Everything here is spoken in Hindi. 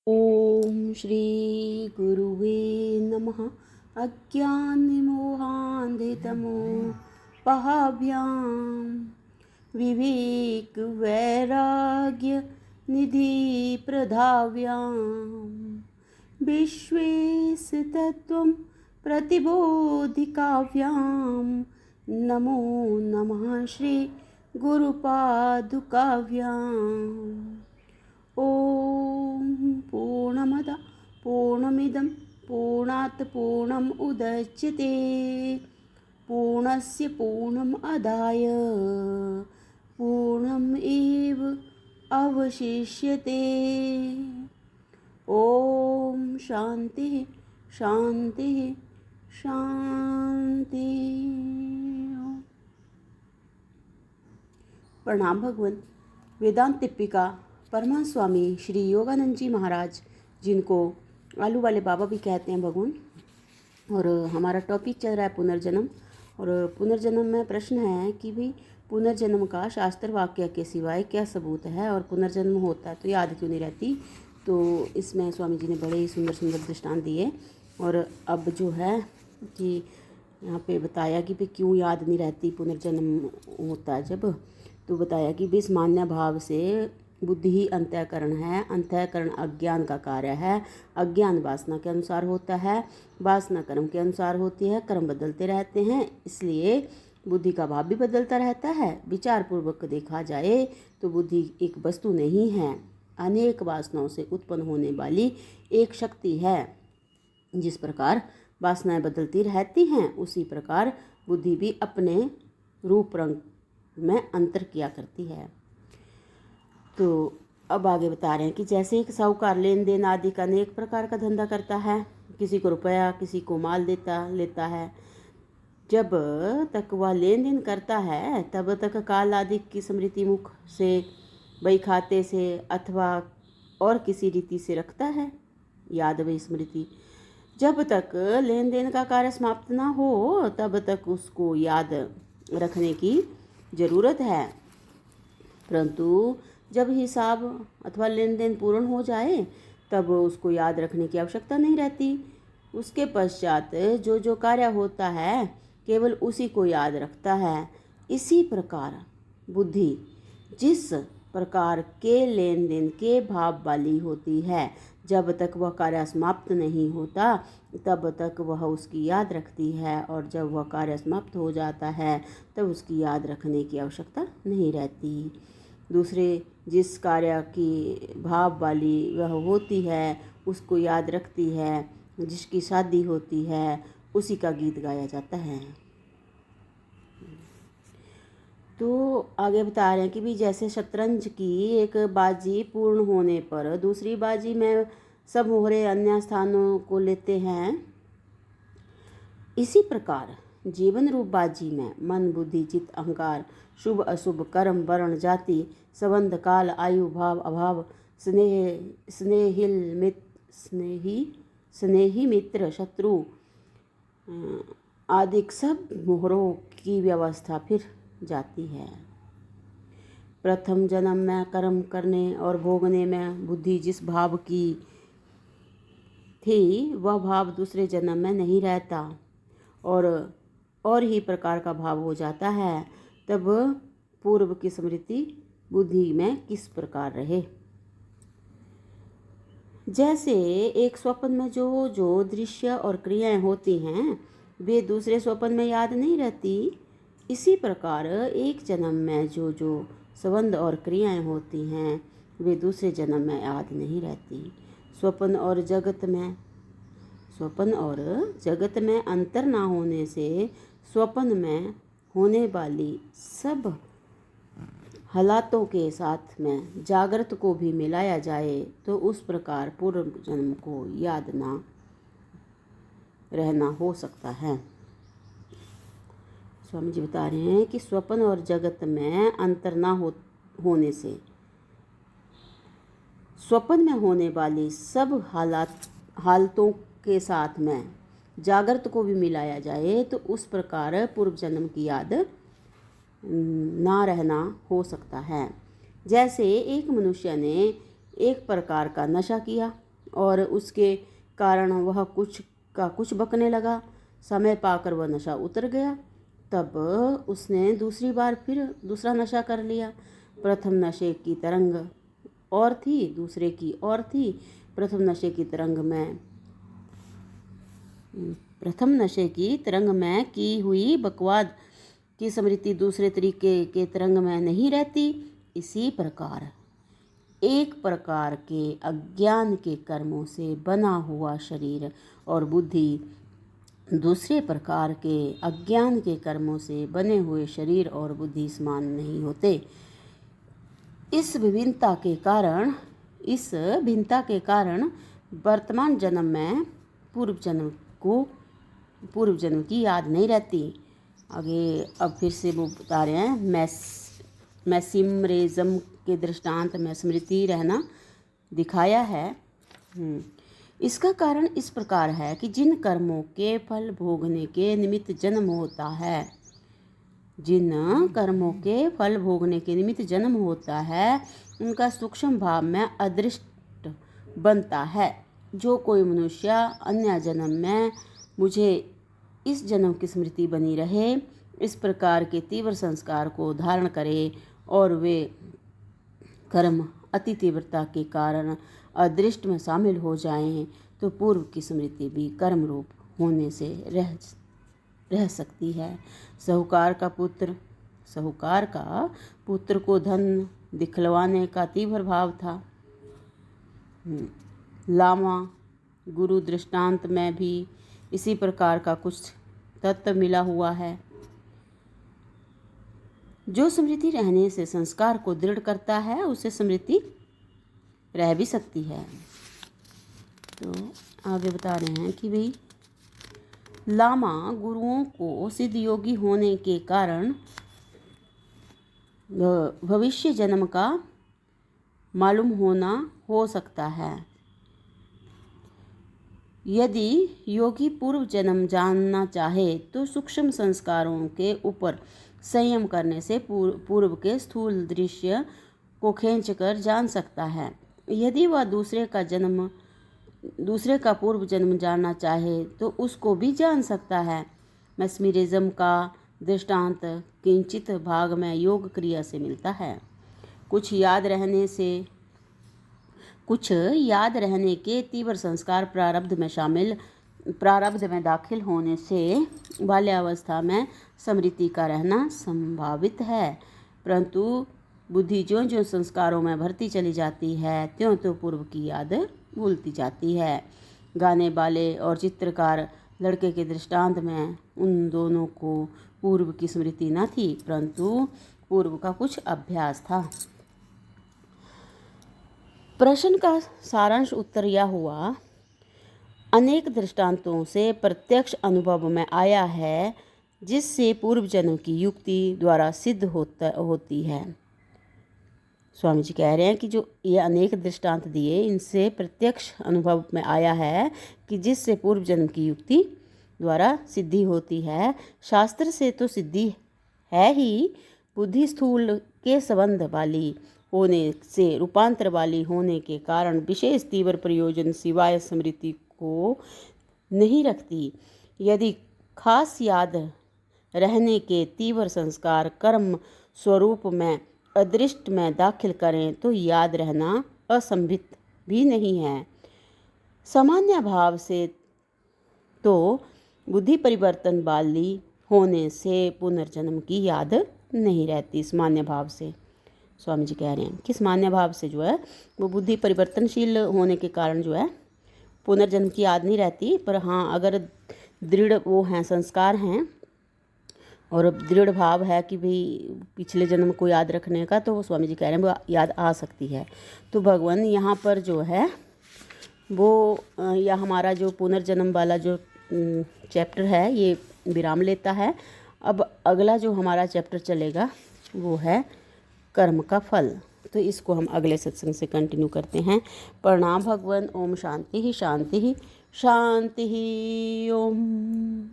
ओम श्री गुरुवे नमः। अज्ञानमोहान्धितमोपहाभ्यां विवेकवैराग्यनिधिप्रदाभ्यां विश्वेशतत्त्वं प्रतिबोधिकाभ्यां नमो नमः श्री गुरुपादुकाभ्याम्। ॐ पूर्णमद पूर्णमिदं पूर्णात् पूर्णम् उदच्यते पूर्णस्य पूर्णम् आदाय पूर्णम् एव अवशिष्यते। ॐ शान्तिः शान्तिः शान्तिः। प्रणाम भगवान। वेदांत टिप्पिका परमहंस स्वामी श्री योगानंद जी महाराज, जिनको आलू वाले बाबा भी कहते हैं भगवान। और हमारा टॉपिक चल रहा है पुनर्जन्म। और पुनर्जन्म में प्रश्न है कि भाई पुनर्जन्म का शास्त्र वाक्य के सिवाय क्या सबूत है, और पुनर्जन्म होता है तो याद क्यों नहीं रहती। तो इसमें स्वामी जी ने बड़े ही सुंदर सुंदर दृष्टांत दिए। और अब जो है कि यहाँ पे बताया कि भाई क्यों याद नहीं रहती, पुनर्जन्म होता है जब। तो बताया कि भी इस मान्य भाव से बुद्धि ही अंतःकरण है, अंतःकरण अज्ञान का कार्य है, अज्ञान वासना के अनुसार होता है, वासना कर्म के अनुसार होती है, कर्म बदलते रहते हैं, इसलिए बुद्धि का भाव भी बदलता रहता है। विचार पूर्वक देखा जाए तो बुद्धि एक वस्तु नहीं है, अनेक वासनाओं से उत्पन्न होने वाली एक शक्ति है। जिस प्रकार वासनाएं बदलती रहती हैं, उसी प्रकार बुद्धि भी अपने रूप रंग में अंतर किया करती है। तो अब आगे बता रहे हैं कि जैसे एक साहूकार लेन देन आदि का अनेक प्रकार का धंधा करता है, किसी को रुपया किसी को माल लेता है। जब तक वह लेन देन करता है तब तक काल आदि की स्मृति मुख से, बही खाते से अथवा और किसी रीति से रखता है याद वही स्मृति। जब तक लेन देन का कार्य समाप्त ना हो तब तक उसको याद रखने की ज़रूरत है, परंतु जब हिसाब अथवा लेन देन पूर्ण हो जाए तब उसको याद रखने की आवश्यकता नहीं रहती। उसके पश्चात जो जो कार्य होता है केवल उसी को याद रखता है। इसी प्रकार बुद्धि जिस प्रकार के लेन देन के भाव वाली होती है, जब तक वह कार्य समाप्त नहीं होता तब तक वह उसकी याद रखती है, और जब वह कार्य समाप्त हो जाता है तब उसकी याद रखने की आवश्यकता नहीं रहती। दूसरे जिस कार्य की भाव वाली वह होती है उसको याद रखती है, जिसकी शादी होती है उसी का गीत गाया जाता है। तो आगे बता रहे हैं कि भी जैसे शतरंज की एक बाजी पूर्ण होने पर दूसरी बाजी में सब मोहरे अन्य स्थानों को लेते हैं, इसी प्रकार जीवन रूप बाजी में मन बुद्धि चित्त अहंकार शुभ अशुभ कर्म वर्ण जाति संबंध काल आयु भाव अभाव स्नेही मित्र शत्रु आदि सब मोहरों की व्यवस्था फिर जाती है। प्रथम जन्म में कर्म करने और भोगने में बुद्धि जिस भाव की थी वह भाव दूसरे जन्म में नहीं रहता, और ही प्रकार का भाव हो जाता है। तब पूर्व की स्मृति बुद्धि में किस प्रकार रहे। जैसे एक स्वप्न में जो जो दृश्य और क्रियाएं होती हैं वे दूसरे स्वप्न में याद नहीं रहती, इसी प्रकार एक जन्म में जो जो संबंध और क्रियाएं होती हैं वे दूसरे जन्म में याद नहीं रहती। स्वप्न और जगत में अंतर ना होने से स्वप्न में होने वाली सब हालातों के साथ में जागृत को भी मिलाया जाए तो उस प्रकार पूर्व जन्म को याद ना रहना हो सकता है। स्वामी जी बता रहे हैं कि स्वप्न और जगत में अंतर ना होने से स्वप्न में होने वाली सब हालतों के साथ में जागृत को भी मिलाया जाए तो उस प्रकार पूर्व जन्म की याद ना रहना हो सकता है। जैसे एक मनुष्य ने एक प्रकार का नशा किया और उसके कारण वह कुछ का कुछ बकने लगा। समय पाकर वह नशा उतर गया। तब उसने दूसरी बार फिर दूसरा नशा कर लिया। प्रथम नशे की तरंग और थी, दूसरे की और थी। प्रथम नशे की तरंग में की हुई बकवाद की स्मृति दूसरे तरीके के तरंग में नहीं रहती। इसी प्रकार एक प्रकार के अज्ञान के कर्मों से बना हुआ शरीर और बुद्धि दूसरे प्रकार के अज्ञान के कर्मों से बने हुए शरीर और बुद्धि समान नहीं होते। इस भिन्नता के कारण वर्तमान जन्म में पूर्व जन्म की याद नहीं रहती। आगे अब फिर से वो बता रहे हैं, मैसिमरिज्म के दृष्टांत में स्मृति रहना दिखाया है। इसका कारण इस प्रकार है कि जिन कर्मों के फल भोगने के निमित्त जन्म होता है उनका सूक्ष्म भाव में अदृष्ट बनता है। जो कोई मनुष्य अन्य जन्म में मुझे इस जन्म की स्मृति बनी रहे, इस प्रकार के तीव्र संस्कार को धारण करे और वे कर्म अति तीव्रता के कारण अदृष्ट में शामिल हो जाएं, तो पूर्व की स्मृति भी कर्म रूप होने से रह सकती है। साहूकार का पुत्र को धन दिखलवाने का तीव्र भाव था। लामा गुरु दृष्टांत में भी इसी प्रकार का कुछ तत्व मिला हुआ है। जो स्मृति रहने से संस्कार को दृढ़ करता है उसे स्मृति रह भी सकती है। तो आगे बता रहे हैं कि भाई लामा गुरुओं को सिद्ध योगी होने के कारण भविष्य जन्म का मालूम होना हो सकता है। यदि योगी पूर्व जन्म जानना चाहे तो सूक्ष्म संस्कारों के ऊपर संयम करने से पूर्व के स्थूल दृश्य को खींचकर जान सकता है। यदि वह दूसरे का पूर्व जन्म जानना चाहे तो उसको भी जान सकता है। मैस्मरिज्म का दृष्टांत किंचित भाग में योग क्रिया से मिलता है। कुछ याद रहने के तीव्र संस्कार प्रारब्ध में दाखिल होने से बाल्यावस्था में स्मृति का रहना संभावित है, परंतु बुद्धि ज्यों संस्कारों में भरती चली जाती है त्यों पूर्व की याद भूलती जाती है। गाने वाले और चित्रकार लड़के के दृष्टांत में उन दोनों को पूर्व की स्मृति न थी, परंतु पूर्व का कुछ अभ्यास था। प्रश्न का सारांश उत्तर यह हुआ, अनेक दृष्टांतों से प्रत्यक्ष अनुभव में आया है जिससे पूर्व जन्म की युक्ति द्वारा सिद्ध होती है। स्वामी जी कह रहे हैं कि जो ये अनेक दृष्टांत दिए इनसे प्रत्यक्ष अनुभव में आया है कि जिससे पूर्व जन्म की युक्ति द्वारा सिद्धि होती है। शास्त्र से तो सिद्धि है ही, बुद्धि स्थूल के संबंध वाली होने से रूपांतर वाली होने के कारण विशेष तीव्र प्रयोजन सिवाय स्मृति को नहीं रखती। यदि खास याद रहने के तीव्र संस्कार कर्म स्वरूप में अदृष्ट में दाखिल करें तो याद रहना असंभित भी नहीं है। सामान्य भाव से तो बुद्धि परिवर्तन वाली होने से पुनर्जन्म की याद नहीं रहती। सामान्य भाव से स्वामी जी कह रहे हैं कि सामान्य भाव से जो है वो बुद्धि परिवर्तनशील होने के कारण जो है पुनर्जन्म की याद नहीं रहती। पर हाँ, अगर दृढ़ वो हैं संस्कार हैं और दृढ़ भाव है कि भाई पिछले जन्म को याद रखने का, तो वो स्वामी जी कह रहे हैं वो याद आ सकती है। तो भगवान यहाँ पर जो है वो या हमारा जो पुनर्जन्म वाला जो चैप्टर है ये विराम लेता है। अब अगला जो हमारा चैप्टर चलेगा वो है कर्म का फल। तो इसको हम अगले सत्संग से कंटिन्यू करते हैं। प्रणाम भगवान। ओम शांति ही शांति ही शांति ही। ओम।